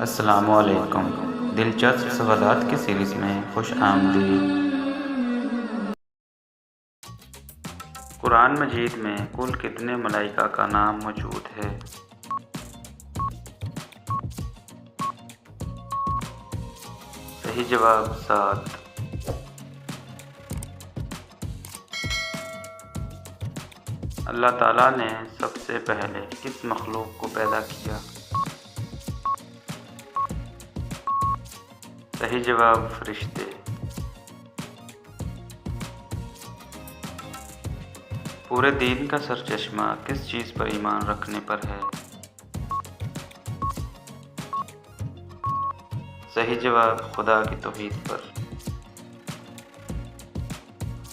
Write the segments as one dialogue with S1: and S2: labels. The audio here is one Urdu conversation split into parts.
S1: السلام علیکم، دلچسپ سوالات کی سیریز میں خوش آمدید۔ قرآن مجید میں کل کتنے ملائکہ کا نام موجود ہے؟ صحیح جواب 7۔ اللہ تعالیٰ نے سب سے پہلے کس مخلوق کو پیدا کیا؟ صحیح جواب فرشتے۔ پورے دین کا سرچشمہ کس چیز پر ایمان رکھنے پر ہے؟ صحیح جواب خدا کی توحید پر۔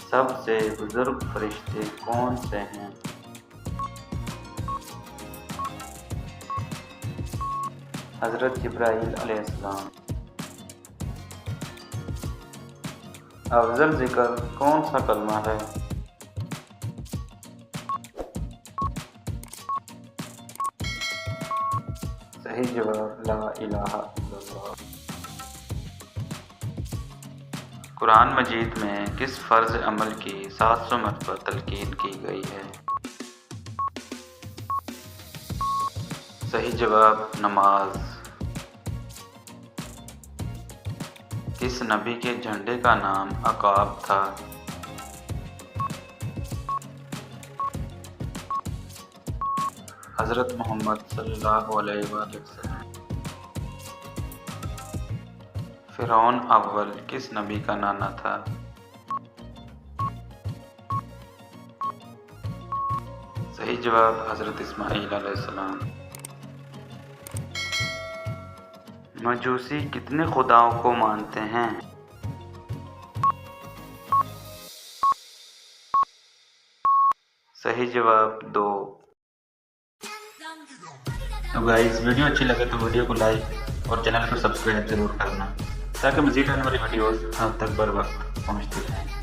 S1: سب سے بزرگ فرشتے کون سے ہیں؟ حضرت جبرائیل علیہ السلام۔ افضل ذکر کون سا کلمہ ہے؟ صحیح جواب لا الہ الا اللہ۔ قرآن مجید میں کس فرض عمل کی 700 مرتبہ تلقین کی گئی ہے؟ صحیح جواب نماز۔ کس نبی کے جھنڈے کا نام عقاب تھا؟ حضرت محمد صلی اللہ علیہ وآلہ وسلم۔ فرعون اول کس نبی کا نانا تھا؟ صحیح جواب حضرت اسماعیل علیہ السلام۔ مجوسی کتنے خداؤں کو مانتے ہیں؟ صحیح جواب 2۔ تو گائز ویڈیو اچھی لگے تو ویڈیو کو لائک اور چینل کو سبسکرائب ضرور کرنا تاکہ مزید آنے والی ویڈیوز آپ تک بر وقت پہنچتی رہیں۔